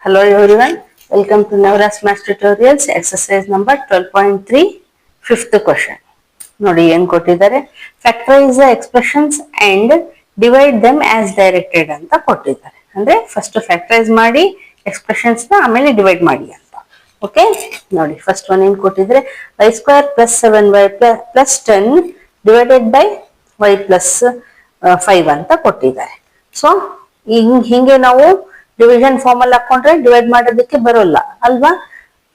Hello everyone, welcome to Navras Math Tutorials, exercise number 12.3, fifth question. ನೋಡಿ ಏನ್ ಕೊಟ್ಟಿದ್ದಾರೆ, factorise the expressions and divide them as directed ಅಂತ ಕೊಟ್ಟಿದ್ದಾರೆ. ಅಂದ್ರೆ first factorise ಮಾಡಿ ಎಕ್ಸ್ಪ್ರೆಷನ್ಸ್ ನ ಆಮೇಲೆ ಡಿವೈಡ್ ಮಾಡಿ ಅಂತ. ಓಕೆ, ನೋಡಿ ಫಸ್ಟ್ ಒನ್ ಏನ್ ಕೊಟ್ಟಿದ್ರೆ y² + 7y + 10 divided by y + 5 ಅಂತ ಕೊಟ್ಟಿದ್ದಾರೆ. ಸೊ ಹಿಂಗೆ ನಾವು ಡಿವಿಷನ್ ಫಾರ್ಮ್ ಅಲ್ಲಿ ಹಾಕೊಂಡ್ರೆ ಡಿವೈಡ್ ಮಾಡೋದಕ್ಕೆ ಬರೋಲ್ಲ ಅಲ್ವಾ,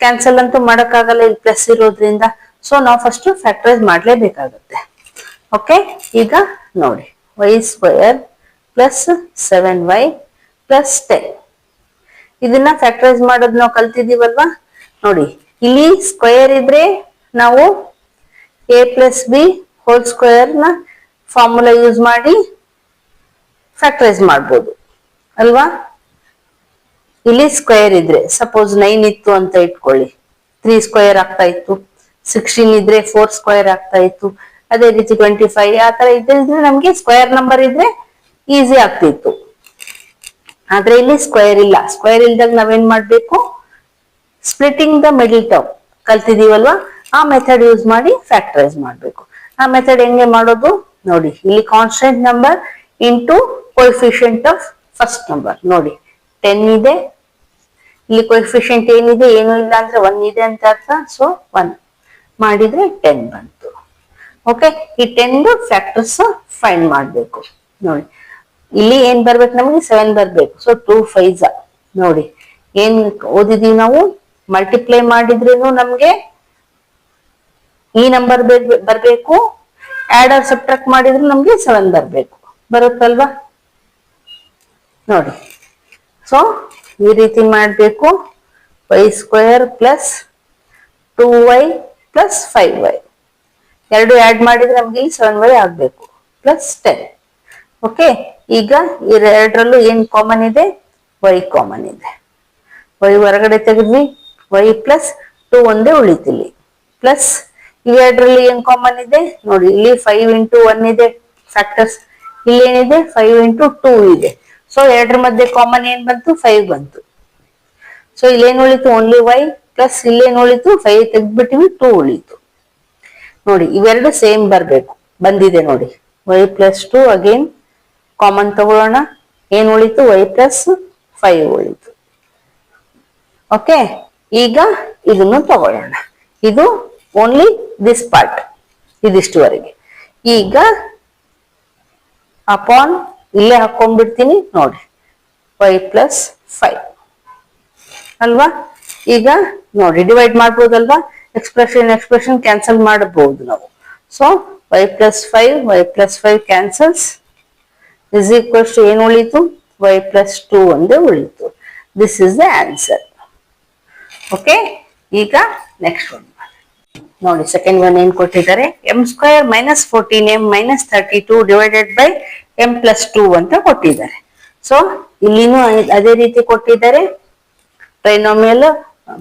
ಕ್ಯಾನ್ಸಲ್ ಅಂತೂ ಮಾಡಕ್ಕಾಗಲ್ಲ ಇಲ್ಲಿ ಪ್ಲಸ್ ಇರೋದ್ರಿಂದ. ಸೊ ನಾವು ಫಸ್ಟ್ ಫ್ಯಾಕ್ಟರೈಸ್ ಮಾಡ್ಲೇಬೇಕಾಗುತ್ತೆ. ಓಕೆ, ಈಗ ನೋಡಿ y² + 7y + 10 ಇದನ್ನ ಫ್ಯಾಕ್ಟರೈಸ್ ಮಾಡೋದು ನಾವು ಕಲ್ತಿದೀವಲ್ವಾ. ನೋಡಿ ಇಲ್ಲಿ ಸ್ಕ್ವೇರ್ ಇದ್ರೆ ನಾವು a + b ಹೋಲ್ ಸ್ಕ್ವೇರ್ ನ ಫಾರ್ಮುಲಾ ಯೂಸ್ ಮಾಡಿ ಫ್ಯಾಕ್ಟರೈಸ್ ಮಾಡ್ಬೋದು ಅಲ್ವಾ. ಇಲ್ಲಿ ಸ್ಕ್ವೇರ್ ಇದ್ರೆ ಸಪೋಸ್ 9 ಇತ್ತು ಅಂತ ಇಟ್ಕೊಳ್ಳಿ, 3 ಸ್ಕ್ವೇರ್ ಆಗ್ತಾ ಇತ್ತು. 16 ಇದ್ರೆ 4 ಸ್ಕ್ವೇರ್ ಆಗ್ತಾ ಇತ್ತು. ಅದೇ ರೀತಿ 25 ಆ ತರ ಇದ್ರೆ ನಮ್ಗೆ ಸ್ಕ್ವೇರ್ ನಂಬರ್ ಇದ್ರೆ ಈಸಿ ಆಗ್ತಿತ್ತು. ಆದ್ರೆ ಇಲ್ಲಿ ಸ್ಕ್ವೇರ್ ಇಲ್ಲ. ಸ್ಕ್ವೇರ್ ಇಲ್ದಾಗ ನಾವೇನ್ ಮಾಡ್ಬೇಕು, ಸ್ಪ್ಲಿಟಿಂಗ್ ದ ಮಿಡಲ್ ಟರ್ಮ್ ಕಲ್ತಿದೀವಲ್ವಾ, ಆ ಮೆಥಡ್ ಯೂಸ್ ಮಾಡಿ ಫ್ಯಾಕ್ಟರೈಸ್ ಮಾಡ್ಬೇಕು. ಆ ಮೆಥಡ್ ಹೆಂಗೆ ಮಾಡೋದು ನೋಡಿ, ಇಲ್ಲಿ constant number into coefficient of first number. ನೋಡಿ 10 ಇದೆ, ಇಲ್ಲಿ ಕೋಎಫಿಷಿಯಂಟ್ ಏನಿದೆ, ಏನು ಇಲ್ಲ ಅಂದ್ರೆ 1 ಇದೆ ಅಂತ ಅರ್ಥ. ಸೊ 1 ಮಾಡಿದ್ರೆ 10 ಬಂತು. ಓಕೆ, ಈ 10 ಫ್ಯಾಕ್ಟರ್ಸ್ ಫೈಂಡ್ ಮಾಡ್ಬೇಕು. ನೋಡಿ ಇಲ್ಲಿ ಏನ್ ಬರ್ಬೇಕು, ನಮಗೆ 7 ಬರ್ಬೇಕು. ಸೊ 2 5s ನೋಡಿ ಏನ್ ಓದಿದೀವಿ ನಾವು, ಮಲ್ಟಿಪ್ಲೈ ಮಾಡಿದ್ರೇನು ನಮ್ಗೆ ಈ ನಂಬರ್ ಬರ್ಬೇಕು, ಆಡ್ ಆರ್ ಸಬ್ಟ್ರಾಕ್ಟ್ ಮಾಡಿದ್ರು ನಮ್ಗೆ 7 ಬರ್ಬೇಕು. ಬರುತ್ತಲ್ವಾ ನೋಡಿ. ಸೊ ಈ ರೀತಿ ಮಾಡ್ಬೇಕು, y² + 2y + 5y ಎರಡು ಆಡ್ ಮಾಡಿದ್ರೆ ನಮ್ಗೆ ಇಲ್ಲಿ 7y ಆಗ್ಬೇಕು ಪ್ಲಸ್ 10. ಓಕೆ, ಈಗ ಎರಡರಲ್ಲೂ ಏನ್ ಕಾಮನ್ ಇದೆ, y ಕಾಮನ್ ಇದೆ. y ಹೊರಗಡೆ ತೆಗೆದ್ವಿ, y + 2 ಒಂದೇ ಉಳಿತಿಲ್ಲಿ, ಪ್ಲಸ್ ಇವೆರಡರಲ್ಲಿ ಏನ್ ಕಾಮನ್ ಇದೆ ನೋಡಿ, ಇಲ್ಲಿ 5 × 1 ಇದೆ ಫ್ಯಾಕ್ಟರ್ಸ್, ಇಲ್ಲಿ ಏನಿದೆ 5 × 2 ಇದೆ. ಸೊ ಎರಡರ ಮಧ್ಯೆ ಕಾಮನ್ ಏನ್ ಬಂತು, 5 ಬಂತು. ಸೊ ಇಲ್ಲೇನ್ ಉಳಿತು, ಓನ್ಲಿ y, ಪ್ಲಸ್ ಇಲ್ಲೇನ್ ಉಳಿತು 5 ತೆಗ್ದ್ಬಿಟ್ಟಿವಿ, 2 ಉಳಿತು. ನೋಡಿ ಇವೆರಡು ಸೇಮ್ ಬರ್ಬೇಕು, ಬಂದಿದೆ ನೋಡಿ. y + 2 ಅಗೇನ್ ಕಾಮನ್ ತಗೊಳ್ಳೋಣ, ಏನ್ ಉಳಿತು y + 5 ಉಳಿತು. ಓಕೆ, ಈಗ ಇದನ್ನು ತಗೊಳ್ಳೋಣ. ಇದು ಓನ್ಲಿ ದಿಸ್ ಪಾರ್ಟ್, ಇದಿಷ್ಟುವರೆಗೆ. ಈಗ ಅಪಾನ್ ಇಲ್ಲೇ ಹಾಕೊಂಡ್ಬಿಡ್ತೀನಿ ನೋಡಿ, y + 5 ಅಲ್ವಾ. ಈಗ ನೋಡಿ ಡಿವೈಡ್ ಮಾಡ್ಬೋದಲ್ವಾ, ಎಕ್ಸ್ಪ್ರೆಷನ್ ಕ್ಯಾನ್ಸಲ್ ಮಾಡಬಹುದು ನಾವು. So y + 5 cancels is equals to ಏನು ಉಳಿತು, y + 2 ಒಂದೇ ಉಳಿತು. This is the answer. Okay, ಈಗ ನೆಕ್ಸ್ಟ್ ಒನ್ ನೋಡಿ. ಸೆಕೆಂಡ್ ಒನ್ ಏನ್ ಕೊಟ್ಟಿದ್ದಾರೆ, m² - 14m - 32 divided by m + 2 ಅಂತ ಕೊಟ್ಟಿದ್ದಾರೆ. ಸೊ ಇಲ್ಲಿನೂ ಅದೇ ರೀತಿ ಕೊಟ್ಟಿದ್ದಾರೆ, ಟ್ರೈನೋಮಿಯಲ್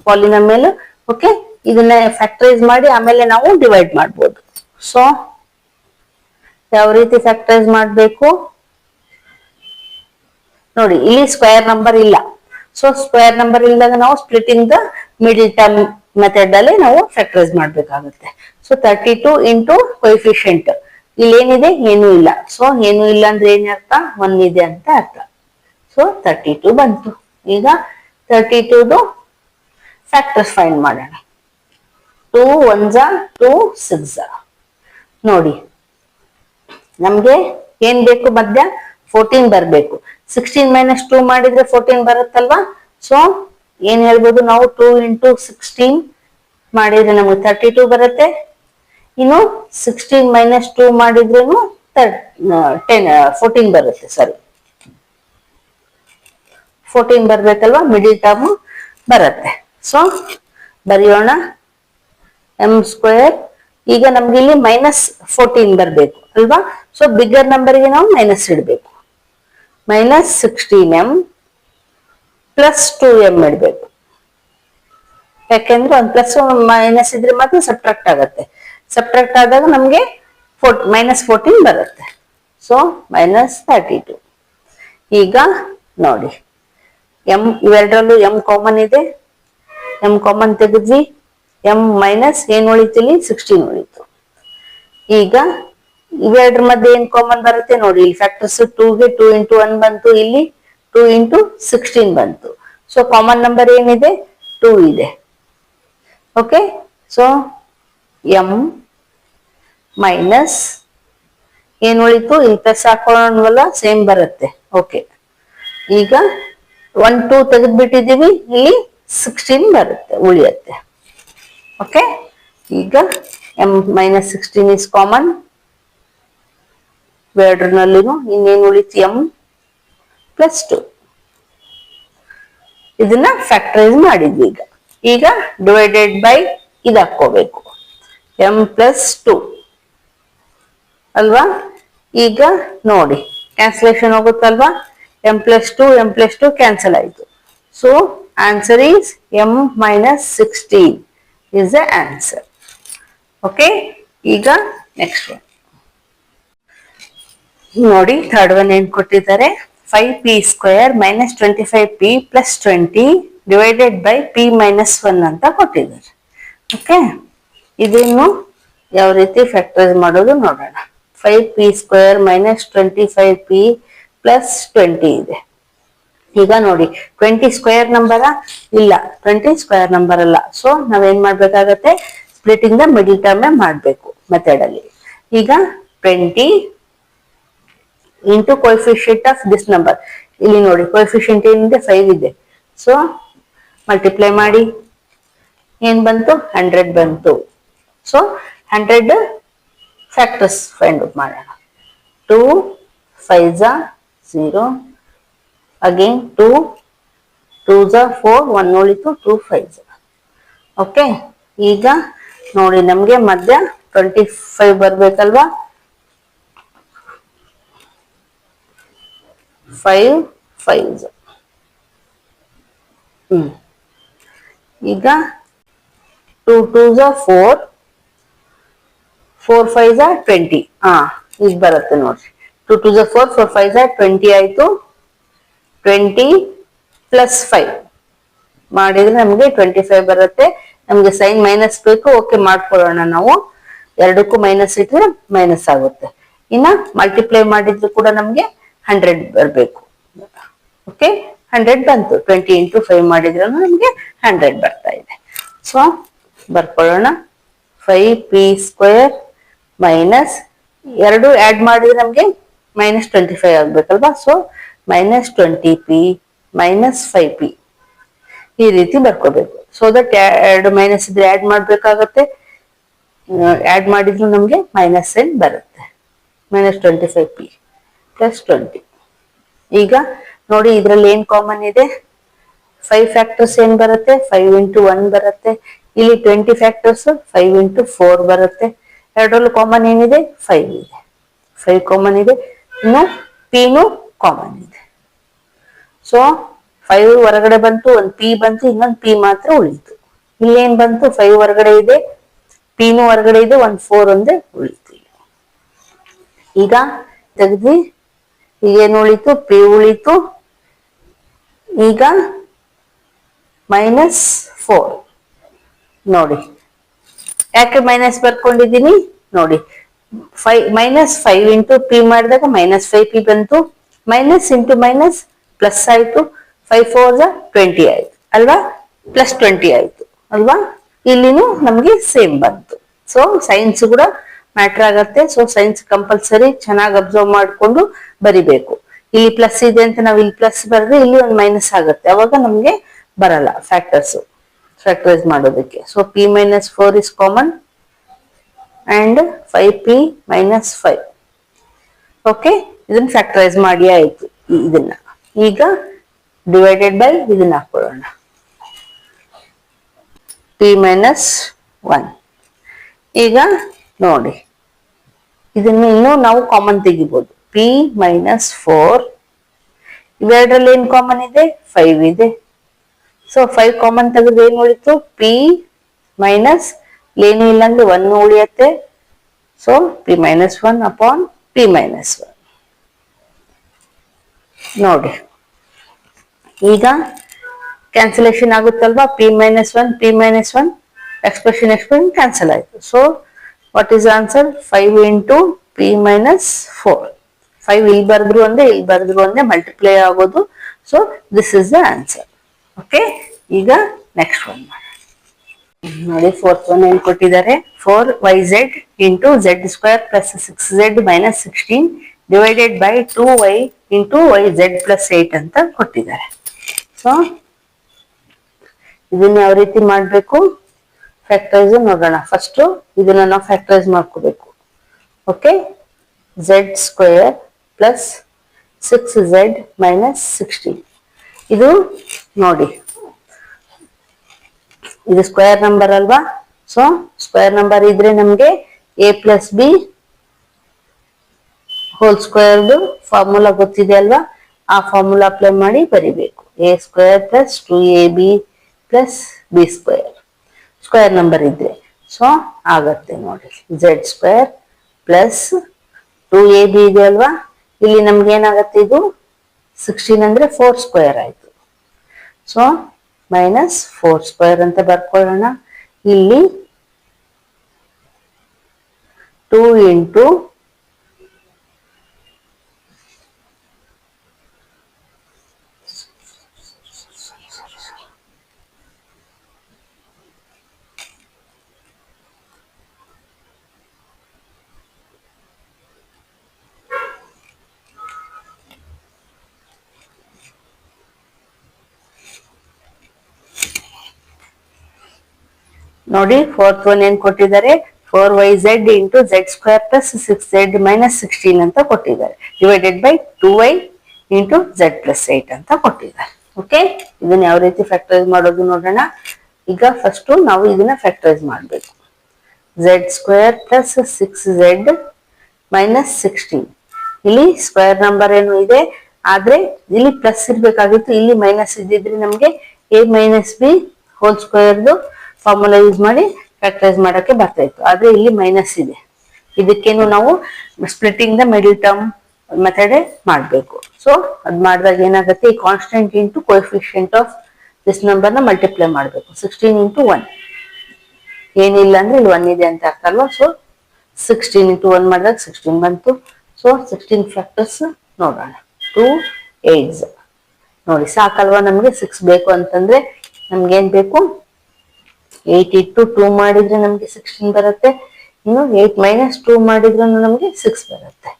ಪಾಲಿನೋಮಿಯಲ್. ಓಕೆ, ಇದನ್ನ ಫ್ಯಾಕ್ಟರೈಸ್ ಮಾಡಿ ಆಮೇಲೆ ನಾವು ಡಿವೈಡ್ ಮಾಡ್ಬೋದು. ಸೊ ಯಾವ ರೀತಿ ಫ್ಯಾಕ್ಟರೈಸ್ ಮಾಡ್ಬೇಕು ನೋಡಿ, ಇಲ್ಲಿ ಸ್ಕ್ವೇರ್ ನಂಬರ್ ಇಲ್ಲ. ಸೊ ಸ್ಕ್ವೇರ್ ನಂಬರ್ ಇಲ್ದಾಗ ನಾವು splitting the middle term method ಅಲ್ಲಿ ನಾವು ಫ್ಯಾಕ್ಟರೈಸ್ ಮಾಡ್ಬೇಕಾಗುತ್ತೆ. ಸೊ 32 × ಕೋಎಫಿಷಿಯಂಟ್, ಇಲ್ಲಿ ಏನಿದೆ ಏನೂ ಇಲ್ಲ. ಸೊ ಏನೂ ಇಲ್ಲ ಅಂದ್ರೆ ಏನ್ ಅರ್ಥ, 1 ಇದೆ ಅಂತ ಅರ್ಥ. ಸೊ 32 ಬಂತು. ಈಗ 32 ಫ್ಯಾಕ್ಟರ್ಸ್ ಫೈಂಡ್ ಮಾಡೋಣ. 2 1s 2 6s ನೋಡಿ, ನಮ್ಗೆ ಏನ್ ಬೇಕು, ಮಧ್ಯ 14 ಬರ್ಬೇಕು. 16 - 2 ಮಾಡಿದ್ರೆ 14 ಬರುತ್ತಲ್ವಾ. ಸೊ ಏನ್ ಹೇಳ್ಬೋದು ನಾವು, 2 × 16 ಮಾಡಿದ್ರೆ ನಮ್ಗೆ 32 ಬರುತ್ತೆ. ಇನ್ನು 16 - 2 ಮಾಡಿದ್ರೇನು 14 ಬರುತ್ತೆ. ಸಾರಿ 14 ಬರ್ಬೇಕಲ್ವಾ, ಮಿಡಲ್ ಟರ್ಮ್ ಬರುತ್ತೆ. ಸೊ ಬರೆಯೋಣ m². ಈಗ ನಮ್ಗೆ ಇಲ್ಲಿ -14 ಬರ್ಬೇಕು ಅಲ್ವಾ. ಸೊ ಬಿಗ್ಗರ್ ನಂಬರ್ಗೆ ನಾವು ಮೈನಸ್ ಇಡ್ಬೇಕು. -16m + 2m ಇಡ್ಬೇಕು. ಯಾಕೆಂದ್ರೆ ಒಂದು ಪ್ಲಸ್ ಮೈನಸ್ ಇದ್ರೆ ಮಾತ್ರ ಸಬ್ಟ್ರಾಕ್ಟ್ ಆಗುತ್ತೆ. ಸಬ್ಟ್ರಾಕ್ಟ್ ಆದಾಗ ನಮ್ಗೆ -14 ಬರುತ್ತೆ. ಸೊ -32. ಈಗ ನೋಡಿ ಎಂ ಇವೆರಡರಲ್ಲೂ ಎಂ ಕಾಮನ್ ಇದೆ, ಎಂ ಕಾಮನ್ ತೆಗೆದ್ವಿ, ಎಂ ಮೈನಸ್ ಏನ್ ಉಳಿತು ಇಲ್ಲಿ 16 ಉಳಿತು. ಈಗ ಇವೆರಡರ ಮಧ್ಯೆ ಏನ್ ಕಾಮನ್ ಬರುತ್ತೆ ನೋಡಿ, ಇಲ್ಲಿ ಫ್ಯಾಕ್ಟರ್ಸ್ 2ಗೆ 2 ಇಂಟು 1 ಬಂತು, ಇಲ್ಲಿ 2 ಇಂಟು 16 ಬಂತು. ಸೊ ಕಾಮನ್ ನಂಬರ್ ಏನಿದೆ 2 ಇದೆ. ಓಕೆ, ಸೊ ಎಂ ಮೈನಸ್ ಏನ್ ಉಳಿತು, ಇಲ್ಲಿ ಪ್ಲಸ್ ಹಾಕೊಳ್ಳೋಣವಲ್ಲ, ಸೇಮ್ ಬರುತ್ತೆ. ಓಕೆ, ಈಗ 1 2 ತೆಗೆದ್ಬಿಟ್ಟಿದೀವಿ, ಇಲ್ಲಿ 16 ಬರುತ್ತೆ, ಉಳಿಯುತ್ತೆ. ಓಕೆ, ಈಗ ಎಂ ಮೈನಸ್ 16 ಇಸ್ ಕಾಮನ್. ಎರಡರಲ್ಲಿನೂ ಇನ್ನೇನು ಉಳಿತು, ಎಂ ಪ್ಲಸ್ 2. ಇದನ್ನ ಫ್ಯಾಕ್ಟರೈಸ್ ಮಾಡಿದ್ವಿ. ಈಗ ಡಿವೈಡೆಡ್ ಬೈ ಇದು ಹಾಕೋಬೇಕು, ಎಂ ಪ್ಲಸ್ 2 ಅಲ್ವಾ. ಈಗ ನೋಡಿ ಕ್ಯಾನ್ಸಲೇಷನ್ ಹೋಗುತ್ತಲ್ವಾ, M plus 2 M plus 2 cancel ಆಯ್ತು. So answer is M minus 16 is the answer. Okay, ಈಗ ನೆಕ್ಸ್ಟ್ ಒನ್ ನೋಡಿ. ಥರ್ಡ್ ಒನ್ ಏನ್ ಕೊಟ್ಟಿದ್ದಾರೆ, 5p² minus 25p plus 20 divided by p minus 1 ಅಂತ ಕೊಟ್ಟಿದ್ದಾರೆ. ಓಕೆ, ಇದನ್ನು ಯಾವ ರೀತಿ ಫ್ಯಾಕ್ಟರೈಸ್ ಮಾಡೋದು ನೋಡೋಣ. 5p² ಮೈನಸ್ 25p ಪ್ಲಸ್ 20 ಇದೆ. ಈಗ ನೋಡಿ 20 ಸ್ಕ್ವೇರ್ ನಂಬರ ಇಲ್ಲ, 20 ಸ್ಕ್ವೇರ್ ನಂಬರ್ ಅಲ್ಲ. ಸೊ ನಾವೇನ್ ಮಾಡ್ಬೇಕಾಗತ್ತೆ, ಸ್ಪ್ಲಿಟಿಂಗ್ ದ ಮಿಡಲ್ ಟರ್ಮ್ ಮಾಡ್ಬೇಕು ಮೆಥಡ್ ಅಲ್ಲಿ. ಈಗ 20 into coefficient of this number, ಇಲ್ಲಿ ನೋಡಿ ಕೋಎಫಿಷಿಯಂಟ್ ಏನಿದೆ 5 ಇದೆ. ಸೊ ಮಲ್ಟಿಪ್ಲೈ ಮಾಡಿ, ಏನ್ ಬಂತು 100 ಬಂತು. ಸೊ 100 ಫ್ಯಾಕ್ಟರ್ಸ್ ಫೈಂಡ್ ಔಟ್ ಮಾಡೋಣ. 2 5 0, ಅಗೇನ್ 2 2 4, 1 ಉಳಿತು, 2 5. ಓಕೆ, ಈಗ ನೋಡಿ ನಮ್ಗೆ ಮಧ್ಯ 25 ಬರ್ಬೇಕಲ್ವಾ. 5 5 ಈಗ 2 2 4, 4 5 20. ಈಗ ಬರುತ್ತೆ ನೋಡ್ರಿ, 2 2 4, 4 5 20 ಆಯ್ತು. 20 ಪ್ಲಸ್ 5 ಮಾಡಿದ್ರೆ ನಮ್ಗೆ 25 ಬರುತ್ತೆ. ನಮ್ಗೆ ಸೈನ್ ಮೈನಸ್ ಬೇಕು, ಓಕೆ ಮಾಡ್ಕೊಳ್ಳೋಣ ನಾವು. ಎರಡಕ್ಕೂ ಮೈನಸ್ ಇಟ್ರೆ ಮೈನಸ್ ಆಗುತ್ತೆ. ಇನ್ನ ಮಲ್ಟಿಪ್ಲೈ ಮಾಡಿದ್ರು ಕೂಡ ನಮ್ಗೆ 100 ಬರಬೇಕು. ಓಕೆ, 100 ಬಂತು. 20 ಇಂಟು 5 ಮಾಡಿದ್ರು ನಮ್ಗೆ 100 ಬರ್ತಾ ಇದೆ. ಸೊ ಬರ್ಕೊಳ್ಳೋಣ, 5p² ಮೈನಸ್ 2 ಆಡ್ ಮಾಡಿದ್ರೆ ನಮ್ಗೆ ಮೈನಸ್ 25 ಆಗ್ಬೇಕಲ್ವಾ. So minus 20p minus 5p ಈ ರೀತಿ ಬರ್ಕೋಬೇಕು. ಸೊ ದಟ್ 2 ಮೈನಸ್ ಇದ್ರೆ ಆಡ್ ಮಾಡ್ಬೇಕಾಗತ್ತೆ, ಆಡ್ ಮಾಡಿದ್ರು ನಮ್ಗೆ ಮೈನಸ್ ಏನ್ ಬರುತ್ತೆ, ಮೈನಸ್ 25p ಪ್ಲಸ್ 20. ಈಗ ನೋಡಿ ಇದ್ರಲ್ಲಿ ಏನ್ ಕಾಮನ್ ಇದೆ, 5 ಫ್ಯಾಕ್ಟರ್ಸ್ ಏನ್ ಬರುತ್ತೆ, 5 ಇಂಟು 1 ಬರುತ್ತೆ. ಇಲ್ಲಿ 20 ಫ್ಯಾಕ್ಟರ್ಸ್ 5 ಇಂಟು 4 ಬರುತ್ತೆ. ಎರಡರಲ್ಲೂ ಕಾಮನ್ ಏನಿದೆ 5 ಇದೆ, 5 ಕಾಮನ್ ಇದೆ. ಇನ್ನು ಪಿನು ಕಾಮನ್ ಇದೆ. ಸೊ 5 ಹೊರಗಡೆ ಬಂತು, ಒಂದು ಪಿ ಬಂತು, ಇನ್ನೊಂದು ಪಿ ಮಾತ್ರ ಉಳಿತು. ಇಲ್ಲೇನ್ ಬಂತು, 5 ಹೊರಗಡೆ ಇದೆ, ಪಿನು ಹೊರಗಡೆ ಇದೆ, 1 4 ಒಂದೇ ಉಳಿತು. ಈಗ ತೆಗೆದ್ವಿ, ಈಗೇನು ಉಳಿತು, ಪಿ ಉಳಿತು. ಈಗ ಮೈನಸ್ 4 ನೋಡಿ, ಯಾಕೆ ಮೈನಸ್ ಬರ್ಕೊಂಡಿದ್ದೀನಿ ನೋಡಿ, ಮೈನಸ್ 5 ಇಂಟು ಪಿ ಮಾಡಿದಾಗ ಮೈನಸ್ 5p ಬಂತು. ಮೈನಸ್ ಇಂಟು ಮೈನಸ್ ಪ್ಲಸ್ ಆಯ್ತು, 5 4 20 ಆಯ್ತು ಅಲ್ವಾ, ಪ್ಲಸ್ 20 ಆಯ್ತು ಅಲ್ವಾ. ಇಲ್ಲಿನೂ ನಮ್ಗೆ ಸೇಮ್ ಬಂತು. ಸೊ ಸೈನ್ಸ್ ಕೂಡ ಮ್ಯಾಟರ್ ಆಗತ್ತೆ. ಸೊ ಸೈನ್ಸ್ ಕಂಪಲ್ಸರಿ ಚೆನ್ನಾಗಿ ಅಬ್ಸರ್ವ್ ಮಾಡ್ಕೊಂಡು ಬರಿಬೇಕು. ಇಲ್ಲಿ ಪ್ಲಸ್ ಇದೆ ಅಂತ ನಾವು ಇಲ್ಲಿ ಪ್ಲಸ್ ಬರೆದ್ರೆ ಇಲ್ಲಿ ಒಂದು ಮೈನಸ್ ಆಗುತ್ತೆ, ಅವಾಗ ನಮ್ಗೆ ಬರಲ್ಲ ಫ್ಯಾಕ್ಟರ್ಸ್ ಫ್ಯಾಕ್ಟರೈಸ್ ಮಾಡೋದಕ್ಕೆ. So p minus 4 is common and 5p minus 5. Okay, ಇದನ್ನ ಫ್ಯಾಕ್ಟರೈಸ್ ಮಾಡಿ ಆಯ್ತು. ಇದನ್ನ ಈಗ ಡಿವೈಡೆಡ್ ಬೈ ಇದನ್ನ ಹಾಕೊಳ್ಳೋಣ, p ಮೈನಸ್ 1. ಈಗ ನೋಡಿ ಇದನ್ನ ಇನ್ನು ನಾವು ಕಾಮನ್ ತೆಗಿಬಹುದು, p ಮೈನಸ್ 4. ಇವೆರಡರಲ್ಲಿ ಏನ್ ಕಾಮನ್ ಇದೆ, 5 ಇದೆ. ಸೊ 5 ಕಾಮನ್ ತೆಗೆದು ಏನ್ ಉಳಿತು, p ಮೈನಸ್ ಏನು ಇಲ್ಲ ಅಂದ್ರೆ 1 ಉಳಿಯತ್ತೆ. So p minus 1 upon p minus 1. ನೋಡಿ ಈಗ ಕ್ಯಾನ್ಸಲೇಷನ್ ಆಗುತ್ತಲ್ವಾ, p-1 ಎಕ್ಸ್ಪ್ರೆಷನ್ ಕ್ಯಾನ್ಸಲ್ ಆಯ್ತು. So what is answer? 5 into p-4. 5 ಇಲ್ಲಿ ಬರೆದ್ರು ಒಂದೇ ಮಲ್ಟಿಪ್ಲೈ ಆಗೋದು. So this is the answer. Okay, ಈಗ ನೆಕ್ಸ್ಟ್ ಒನ್ ನೋಡಿ. ಫೋರ್ತ್ ಒನ್ ಏನ್ ಕೊಟ್ಟಿದ್ದಾರೆ? 4yz into z² plus 6z minus 16 divided by 2y into yz plus 8 ಅಂತ ಕೊಟ್ಟಿದ್ದಾರೆ. ಸೊ ಇದನ್ನ ಯಾವ ರೀತಿ ಮಾಡಬೇಕು? ಫ್ಯಾಕ್ಟರೈಸ್ ನೋಡೋಣ. ಫಸ್ಟ್ ಇದನ್ನ ನಾವು ಫ್ಯಾಕ್ಟರೈಸ್ ಮಾಡ್ಕೋಬೇಕು. Okay, z² plus 6z minus 16. ಇದು ನೋಡಿ, ಇದು ಸ್ಕ್ವೇರ್ ನಂಬರ್ ಅಲ್ವಾ? ಸೊ ಸ್ಕ್ವೇರ್ ನಂಬರ್ ಇದ್ರೆ ನಮ್ಗೆ a ಪ್ಲಸ್ ಬಿ ಹೋಲ್ ಸ್ಕ್ವೇರ್ದು ಫಾರ್ಮುಲಾ ಗೊತ್ತಿದೆ ಅಲ್ವಾ? ಆ ಫಾರ್ಮುಲಾ ಅಪ್ಲೈ ಮಾಡಿ ಬರಿಬೇಕು. a² plus 2ab plus b². Square number ಇದ್ರೆ ಸೊ ಆಗತ್ತೆ ನೋಡಿ. z² ಪ್ಲಸ್ 2ab ಇದೆ ಅಲ್ವಾ? ಇಲ್ಲಿ ನಮ್ಗೆ ಏನಾಗತ್ತೆ? ಇದು 16 ಅಂದ್ರೆ 4² ಆಯ್ತು. ಸೊ ಮೈನಸ್ 4² ಅಂತ ಬರ್ಕೊಳ್ಳೋಣ. ಇಲ್ಲಿ 2 ಇಂಟು ನೋಡಿ, ಫೋರ್ತ್ ಒನ್ ಏನ್ ಕೊಟ್ಟಿದ್ದಾರೆ? 4yz into z² plus 6z minus 16 ಅಂತ ಕೊಟ್ಟಿದ್ದಾರೆ. Divided by 2y into z plus 8 ಅಂತ ಕೊಟ್ಟಿದ್ದಾರೆ. ಓಕೆ, ಇದನ್ನ ಯಾವ ರೀತಿ ಫ್ಯಾಕ್ಟರೈಸ್ ಮಾಡೋದು ನೋಡೋಣ. ಈಗ ಫಸ್ಟ್ ನಾವು ಇದನ್ನ ಫ್ಯಾಕ್ಟರೈಸ್ ಮಾಡಬೇಕು. z² plus 6z minus 16. ಇಲ್ಲಿ ಸ್ಕ್ವೇರ್ ನಂಬರ್ ಏನು ಇದೆ, ಆದ್ರೆ ಇಲ್ಲಿ ಪ್ಲಸ್ ಇರ್ಬೇಕಾಗಿತ್ತು. ಇಲ್ಲಿ ಮೈನಸ್ ಇದ್ದಿದ್ರೆ ನಮ್ಗೆ a ಮೈನಸ್ ಬಿ ಹೋಲ್ ಸ್ಕ್ವೇರ್ದು ಫಾರ್ಮುಲಾ ಯೂಸ್ ಮಾಡಿ ಫ್ಯಾಕ್ಟರೈಸ್ ಮಾಡಕ್ಕೆ ಬರ್ತಾ ಇತ್ತು. ಆದ್ರೆ ಇಲ್ಲಿ ಮೈನಸ್ ಇದೆ. ಇದಕ್ಕೇನು ನಾವು splitting the middle term method ಮಾಡಬೇಕು. ಸೊ ಅದ್ ಮಾಡಿದಾಗ ಏನಾಗುತ್ತೆ? ಈ constant into coefficient of this number ನ ಮಲ್ಟಿಪ್ಲೈ ಮಾಡಬೇಕು. 16 ಇಂಟು 1 ಏನಿಲ್ಲ ಅಂದ್ರೆ ಇಲ್ಲಿ 1 ಇದೆ ಅಂತ ಅರ್ಥ ಅಲ್ವಾ? ಸೊ 16 ಇಂಟು 1 ಮಾಡಿದಾಗ 16 ಬಂತು. ಸೊ 16 ಫ್ಯಾಕ್ಟರ್ಸ್ ನೋಡೋಣ. 2 8 ನೋಡಿ, ಸಾಕಲ್ವಾ? ನಮ್ಗೆ 6 ಬೇಕು ಅಂತಂದ್ರೆ ನಮ್ಗೆ ಏನ್ ಬೇಕು? 8 ಇಂಟು 2 ಮಾಡಿದ್ರೆ ನಮ್ಗೆ 16 ಬರುತ್ತೆ. ಇನ್ನು 8 ಮೈನಸ್ 2 ಮಾಡಿದ್ರು ನಮ್ಗೆ 6 ಬರುತ್ತೆ.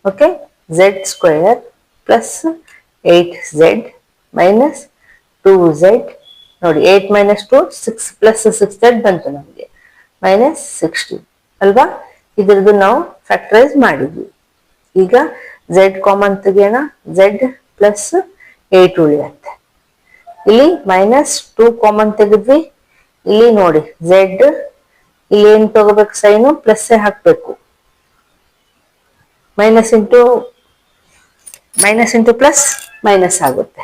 Okay, z² plus 8z minus 2z. ನೋಡಿ, 8 ಮೈನಸ್ 2 6 ಪ್ಲಸ್ 6z ಬಂತು ನಮ್ಗೆ ಮೈನಸ್ 16 ಅಲ್ವಾ? ಇದ್ರದ್ದು ನಾವು ಫ್ಯಾಕ್ಟರೈಸ್ ಮಾಡಿದ್ವಿ. ಈಗ z ಕಾಮನ್ ತೆಗೆಯೋಣ. z ಪ್ಲಸ್ 8 ಉಳಿಯುತ್ತೆ. ಇಲ್ಲಿ ಮೈನಸ್ 2 ಕಾಮನ್ ತೆಗೆದ್ವಿ. ಇಲ್ಲಿ ನೋಡಿ z, ಇಲ್ಲಿ ಏನ್ ತಗೋಬೇಕು? ಸೈನು ಪ್ಲಸ್ ಹಾಕ್ಬೇಕು. ಮೈನಸ್ ಇಂಟು ಪ್ಲಸ್ ಮೈನಸ್ ಆಗುತ್ತೆ.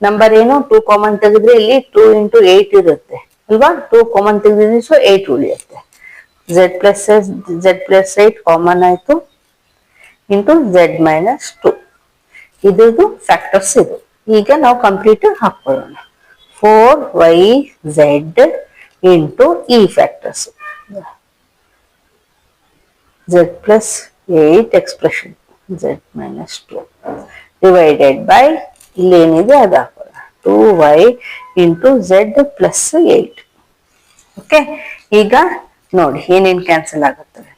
ನಂಬರ್ ಏನು? 2 ಕಾಮನ್ ತೆಗೆದ್ರೆ ಇಲ್ಲಿ 2 ಇಂಟು 8 ಇರುತ್ತೆ ಅಲ್ವಾ? 2 ಕಾಮನ್ ತೆಗೆದಿದ್ವಿ, ಸೊ 8 ಉಳಿಯುತ್ತೆ. z ಪ್ಲಸ್ 8 ಕಾಮನ್ ಆಯ್ತು ಇಂಟು z ಮೈನಸ್ 2. ಇದ್ರದ್ದು ಫ್ಯಾಕ್ಟರ್ಸ್ ಇದು. ಈಗ ನಾವು ಕಂಪ್ಲೀಟ್ ಹಾಕೊಳ್ಳೋಣ. 4yz ಇಂಟು ಈ factors z plus 8 expression z minus 2 divided by ಇಲ್ಲಿ ಏನಿದೆ ಅದು ಹಾಕೋಣ. 2y into z plus 8. Okay, ಈಗ ನೋಡಿ ಏನೇನ್ ಕ್ಯಾನ್ಸಲ್ ಆಗುತ್ತವೆ.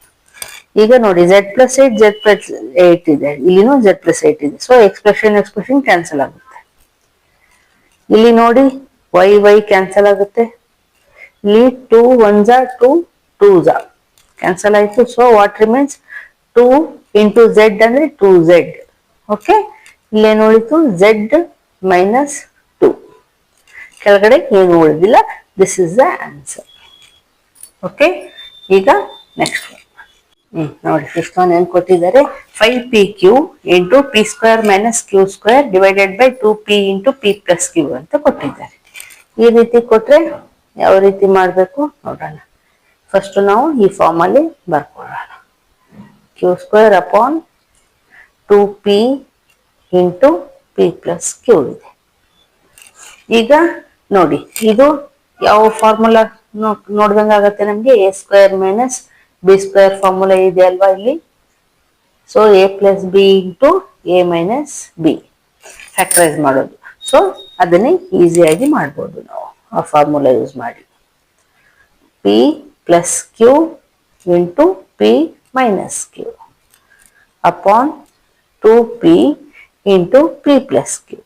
ಈಗ ನೋಡಿ z ಪ್ಲಸ್ 8 z ಪ್ಲಸ್ 8 ಇದೆ, ಇಲ್ಲಿನೂ z ಪ್ಲಸ್ 8 ಇದೆ. ಸೊ ಎಕ್ಸ್ಪ್ರೆಷನ್ ಕ್ಯಾನ್ಸಲ್ ಆಗುತ್ತೆ. ಇಲ್ಲಿ ನೋಡಿ y ಕ್ಯಾನ್ಸಲ್ ಆಗುತ್ತೆ. ಇಲ್ಲಿ 2 1 2 2 ಕ್ಯಾನ್ಸಲ್ ಆಯ್ತು. So what remains? 2 into z ಅಂದ್ರೆ 2z. ಓಕೆ, ಇಲ್ಲೇನು ಉಳಿತು? z minus 2. ಕೆಳಗಡೆ ಏನು ಉಳಿದಿಲ್ಲ. This is the answer. Okay, ಈಗ ನೆಕ್ಸ್ಟ್ ನೋಡಿ, ಫಿಫ್ತ್ ಒನ್ ಏನ್ ಕೊಟ್ಟಿದ್ದಾರೆ? 5pq into p² minus q² divided by 2p into p plus q ಅಂತ ಕೊಟ್ಟಿದ್ದಾರೆ. ಈ ರೀತಿ ಕೊಟ್ರೆ ಯಾವ ರೀತಿ ಮಾಡಬೇಕು ನೋಡೋಣ. ಫಸ್ಟ್ ನಾವು ಈ ಫಾರ್ಮ್ ಅಲ್ಲಿ ಬರ್ಕೊಳ್ಳೋಣ. q² upon 2p into p plus q ಇದೆ. ಈಗ ನೋಡಿ ಇದು ಯಾವ ಫಾರ್ಮುಲಾ ನೋಡ್ದಂಗ ಆಗತ್ತೆ ನಮ್ಗೆ, a square minus b square formula ಇದೆ ಅಲ್ವಾ ಇಲ್ಲಿ. So a plus b into a minus b factorise ಮಾಡೋದು. ಸೊ ಅದನ್ನೇ ಈಸಿಯಾಗಿ ಮಾಡ್ಬೋದು ನಾವು ಆ ಫಾರ್ಮುಲಾ ಯೂಸ್ ಮಾಡಿ. P plus q into p minus q upon 2p into p plus q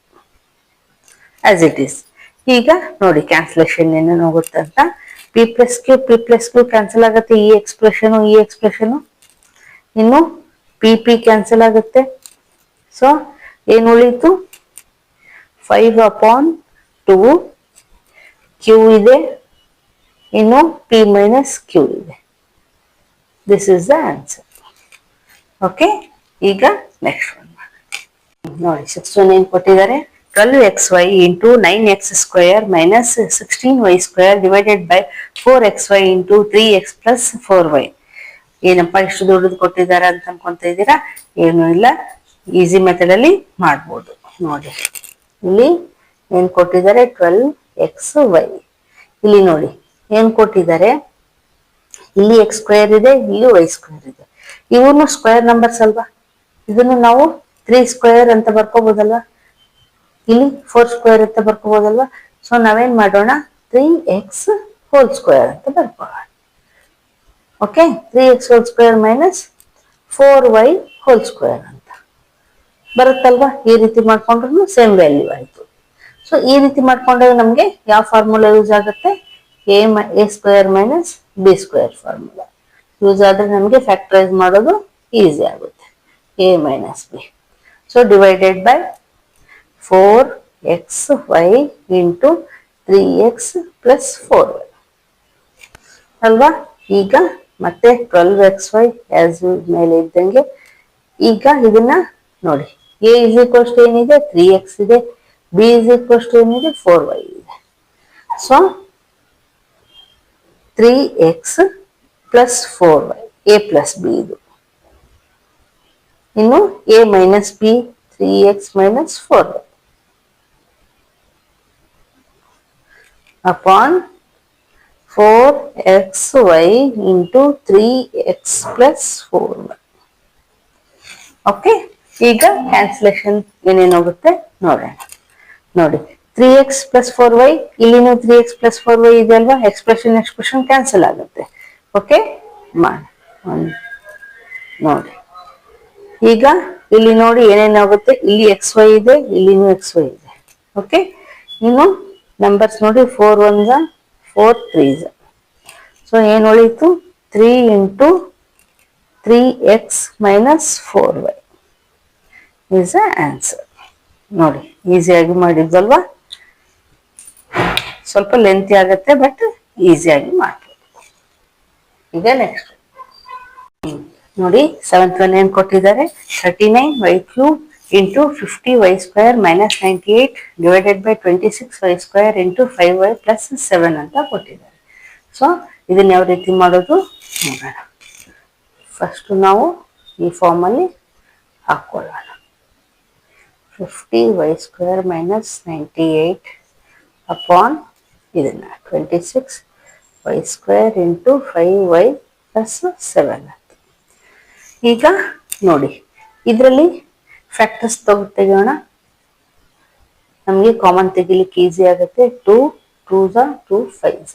as it is. ಈಗ ನೋಡಿ ಕ್ಯಾನ್ಸಲೇಷನ್ ಏನೇನು ಹೋಗುತ್ತೆ ಅಂತ. ಪಿ ಪ್ಲಸ್ ಕ್ಯೂ ಕ್ಯಾನ್ಸಲ್ ಆಗುತ್ತೆ, ಈ ಎಕ್ಸ್ಪ್ರೆಷನ್ ಇನ್ನು ಪಿ ಕ್ಯಾನ್ಸಲ್ ಆಗುತ್ತೆ. ಸೊ ಏನು ಉಳಿತು, 5/2 ಕ್ಯೂ ಇದೆ, ಇನ್ನು ಪಿ ಮೈನಸ್ ಕ್ಯೂ ಇದೆ. This is the answer. Okay, ಈಗ ನೆಕ್ಸ್ಟ್ ಒನ್ ನೋಡಿ. 6 ಏನ್ ಕೊಟ್ಟಿದ್ದಾರೆ, 12xy into 9x square minus 16y square divided by 4xy into 3x plus 4y. ಏನಪ್ಪಾ ಇಷ್ಟು ದೊಡ್ಡದು ಕೊಟ್ಟಿದ್ದಾರೆ ಅಂತ ಅನ್ಕೊಂತ ಇದ್ದೀರಾ? ಏನು ಇಲ್ಲ, ಈಸಿ ಮೆಥಡ್ ಅಲ್ಲಿ ಮಾಡ್ಬೋದು. ನೋಡಿ ಇಲ್ಲಿ ಏನ್ ಕೊಟ್ಟಿದ್ದಾರೆ, 12xy. ಇಲ್ಲಿ ನೋಡಿ ಏನ್ ಕೊಟ್ಟಿದ್ದಾರೆ, ಇಲ್ಲಿ x ಸ್ಕ್ವೇರ್ ಇದೆ, ಇಲ್ಲಿ y ಸ್ಕ್ವೇರ್ ಇದೆ. ಇವನು ಸ್ಕ್ವೇರ್ ನಂಬರ್ಸ್ ಅಲ್ವಾ, ಇದನ್ನು ನಾವು 3 ಸ್ಕ್ವೇರ್ ಅಂತ ಬರ್ಕೋಬಹುದಲ್ವಾ, ಇಲ್ಲಿ 4 ಸ್ಕ್ವೇರ್ ಅಂತ ಬರ್ಕೋಬಹುದಲ್ವಾ. ಸೊ ನಾವೇನ್ ಮಾಡೋಣ, 3x ಹೋಲ್ ಸ್ಕ್ವೇರ್ ಅಂತ ಬರ್ಕೋಣ. Okay, 3x whole square minus 4y whole square ಅಂತ ಬರುತ್ತಲ್ವಾ. ಈ ರೀತಿ ಮಾಡ್ಕೊಂಡ್ರು ಸೇಮ್ ವ್ಯಾಲ್ಯೂ ಆಯ್ತು. ಸೊ ಈ ರೀತಿ ಮಾಡ್ಕೊಂಡಾಗ ನಮ್ಗೆ ಯಾವ ಫಾರ್ಮುಲಾ ಯೂಸ್ ಆಗುತ್ತೆ, A square minus b square formula use ಆದ್ರೆ ನಮ್ಗೆ ಫ್ಯಾಕ್ಟರೈಸ್ ಮಾಡೋದು ಈಸಿ ಆಗುತ್ತೆ. A minus b. So divided by 4xy into 3x plus 4y ಅಲ್ವಾ. ಈಗ ಮತ್ತೆ 12xy ಆಸ್ ಮೇಲೆ ಇದ್ದಂಗೆ. ಈಗ ಇದನ್ನ ನೋಡಿ, a ಇಸ್ ಈಕ್ವಲ್ಸ್ ಟು ಏನಿದೆ, 3x ಇದೆ, b ಇಸ್ ಈಕ್ವಲ್ಸ್ ಟು ಏನಿದೆ, 4y ಇದೆ. So 3x plus 4y a plus B ಇದು. ಇನ್ನು a minus B 3x minus 4y upon 4xy into 3x plus 4y. Okay, ಈಗ ಕ್ಯಾನ್ಸಲೇಷನ್ ಏನೇನಾಗುತ್ತೆ ನೋಡೋಣ. ನೋಡಿ 3x plus 4y, ಇಲ್ಲಿನೂ 3x ಪ್ಲಸ್ 4y ಇದೆ ಅಲ್ವಾ, ಎಕ್ಸ್ಪ್ರೆಷನ್ ಕ್ಯಾನ್ಸಲ್ ಆಗುತ್ತೆ. ಓಕೆ ಮಾಡಿ ನೋಡಿ. ಈಗ ಇಲ್ಲಿ ನೋಡಿ ಏನೇನಾಗುತ್ತೆ, ಇಲ್ಲಿ xy ಇದೆ, ಇಲ್ಲಿನೂ xy ಇದೆ. ಓಕೆ, ಇನ್ನು ನಂಬರ್ಸ್ ನೋಡಿ, 4 1s 4 3s. ಸೊ ಏನು ಉಳಿತು, 3 into 3x minus 4y is the answer. ನೋಡಿ ಈಸಿಯಾಗಿ ಮಾಡಿದ್ವಲ್ವಾ. ಸ್ವಲ್ಪ ಲೆಂತಿ ಆಗುತ್ತೆ ಬಟ್ ಈಸಿಯಾಗಿ ಮಾಡ್ಬೋದು. ಈಗ ನೆಕ್ಸ್ಟ್ ನೋಡಿ 7th ಒನ್ ಏನ್ ಕೊಟ್ಟಿದ್ದಾರೆ, 39y³ into 50y square minus 98 divided by 26y square into 5y plus 7 ಅಂತ ಕೊಟ್ಟಿದ್ದಾರೆ. ಸೊ ಇದನ್ನ ಯಾವ ರೀತಿ ಮಾಡೋದು ನೋಡೋಣ. ಫಸ್ಟ್ ನಾವು ಈ ಫಾರ್ಮ್ ಅಲ್ಲಿ ಹಾಕೊಳ್ಳೋಣ. 50y ಸ್ಕ್ವೇರ್ ಮೈನಸ್ 98 ಅಪಾನ್ ಇದನ್ನ 26y square into 5y plus 7 ಅಂತ. ಈಗ ನೋಡಿ ಇದರಲ್ಲಿ ಫ್ಯಾಕ್ಟರ್ಸ್ ತೆಗೆಯೋಣ. ನಮಗೆ ಕಾಮನ್ ತೆಗಿಲಿಕ್ಕೆ ಈಸಿ ಆಗುತ್ತೆ. 2 2s 2 5s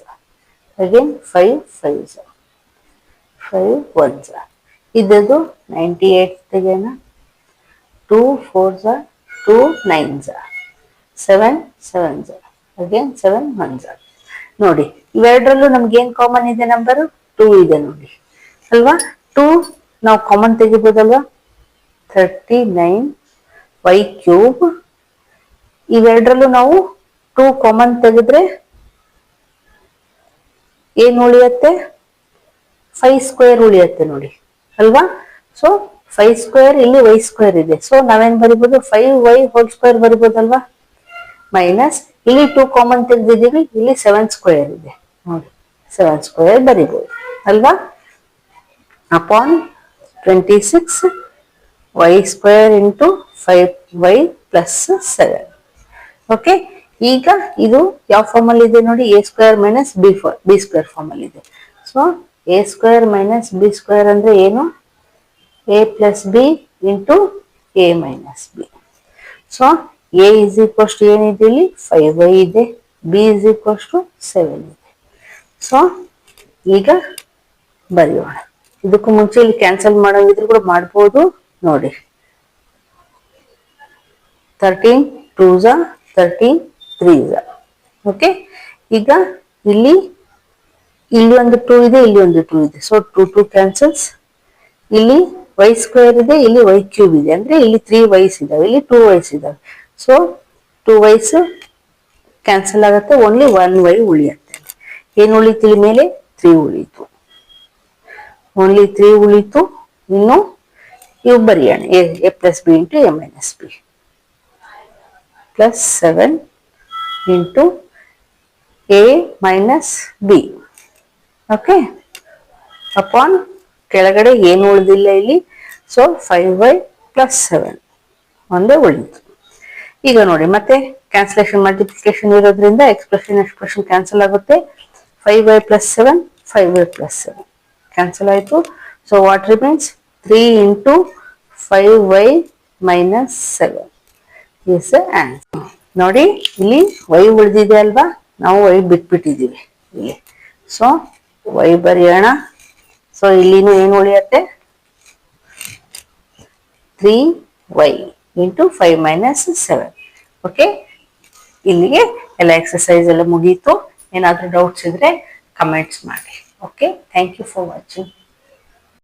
again 5 5s 5 1s. ಇದದು 98 ತೆಗೆಯೋಣ. 2 4s 2 9s 7 7s again 7 1s. ನೋಡಿ ಇವೆರಡರಲ್ಲೂ ನಮ್ಗೆ ಏನ್ ಕಾಮನ್ ಇದೆ, ನಂಬರು 2 ಇದೆ ನೋಡಿ ಅಲ್ವಾ. 2 ನಾವು ಕಾಮನ್ ತೆಗಿಬೋದಲ್ವಾ. 39y³ ಇವೆರಡರಲ್ಲೂ ನಾವು 2 ಕಾಮನ್ ತೆಗೆದ್ರೆ ಏನ್ ಉಳಿಯತ್ತೆ, 5 ಸ್ಕ್ವೇರ್ ಉಳಿಯತ್ತೆ ನೋಡಿ ಅಲ್ವಾ. ಸೊ 5 ಸ್ಕ್ವೇರ್, ಇಲ್ಲಿ y ಸ್ಕ್ವೇರ್ ಇದೆ. ಸೊ ನಾವೇನ್ ಬರಿಬೋದು, 5y ಹೋಲ್ ಸ್ಕ್ವೇರ್ ಬರಿಬೋದಲ್ವಾ. ಮೈನಸ್ ಇಲ್ಲಿ 2 ಕಾಮನ್ ತೆಗೆದಿದ್ದೀವಿ, ಇಲ್ಲಿ 7 ಸ್ಕ್ವೇರ್ ಇದೆ ನೋಡಿ, 7 ಸ್ಕ್ವೇರ್ ಬರಿಬೋದು ಅಲ್ವಾ. Upon 26y square into 5y plus 7. Okay, ಈಗ ಇದು ಯಾವ ಫಾರ್ಮ್ ಅಲ್ಲಿ ಇದೆ ನೋಡಿ, a square minus b square form ಅಲ್ಲಿ ಇದೆ. So a square minus b square ಅಂದ್ರೆ ಏನು, a plus b into a minus b. So a is equals to ಏನಿದೆ ಇಲ್ಲಿ 5y ಇದೆ, ಬಿ ಇಸ್ ಈಕ್ವಲ್ಸ್ ಟು 7 ಇದೆ. ಸೊ ಈಗ ಬರೆಯೋಣ. ಇದಕ್ಕೂ ಮುಂಚೆ ಇಲ್ಲಿ ಕ್ಯಾನ್ಸಲ್ ಮಾಡೋದಿದ್ರು ಕೂಡ ಮಾಡ್ಬೋದು ನೋಡಿ. 13 2s 13 3s. ಓಕೆ, ಈಗ ಇಲ್ಲಿ ಒಂದು 2 ಇದೆ, ಇಲ್ಲಿ ಒಂದು 2 ಇದೆ. So 2 2 cancels. ಇಲ್ಲಿ y ಸ್ಕ್ವೇರ್ ಇದೆ, ಇಲ್ಲಿ y ಕ್ಯೂಬ್ ಇದೆ, ಅಂದ್ರೆ ಇಲ್ಲಿ 3y's ಇದಾವೆ, ಇಲ್ಲಿ 2y's ಇದಾವೆ. ಸೊ 2y's ಕ್ಯಾನ್ಸಲ್ ಆಗುತ್ತೆ, ಓನ್ಲಿ 1y ಉಳಿಯುತ್ತೆ. ಏನು ಉಳಿತು ಇಲ್ಲಿ ಮೇಲೆ, 3 ಉಳಿತು, ಓನ್ಲಿ 3 ಉಳಿತು. ಇನ್ನು ಇವು ಬರೆಯೋಣ, A plus b into a minus B plus 7 into a minus B. Okay, upon ಕೆಳಗಡೆ ಏನು ಉಳಿದಿಲ್ಲ ಇಲ್ಲಿ. ಸೊ 5y ಪ್ಲಸ್ 7 ಒಂದೇ ಉಳಿತು. ಈಗ ನೋಡಿ ಮತ್ತೆ ಕ್ಯಾನ್ಸಲೇಷನ್ ಮಲ್ಟಿಪ್ಲಿಕೇಶನ್ ಇರೋದ್ರಿಂದ ಎಕ್ಸ್ಪ್ರೆಷನ್ ಕ್ಯಾನ್ಸಲ್ ಆಗುತ್ತೆ. 5y plus 7 5y plus 7 cancel ಆಯಿತು. So what remains 3 into 5y minus 7 is answer. ನೋಡಿ ಇಲ್ಲಿ y ಉಳಿದಿದೆ ಅಲ್ವಾ, ನಾವು y ಬಿಟ್ಬಿಟ್ಟಿದ್ದೀವಿ ಇಲ್ಲಿ. ಸೊ y ಬರೆಯೋಣ. ಸೊ ಇಲ್ಲಿನೂ ಏನು ಉಳಿಯುತ್ತೆ, 3y ಇಂಟು 5 ಮೈನಸ್ 7. ಓಕೆ, ಇಲ್ಲಿಗೆ ಎಲ್ಲ ಎಕ್ಸರ್ಸೈಸ್ ಎಲ್ಲ ಮುಗೀತು. ಏನಾದರೂ ಡೌಟ್ಸ್ ಇದ್ರೆ ಕಮೆಂಟ್ಸ್ ಮಾಡಿ. Okay, thank you for watching.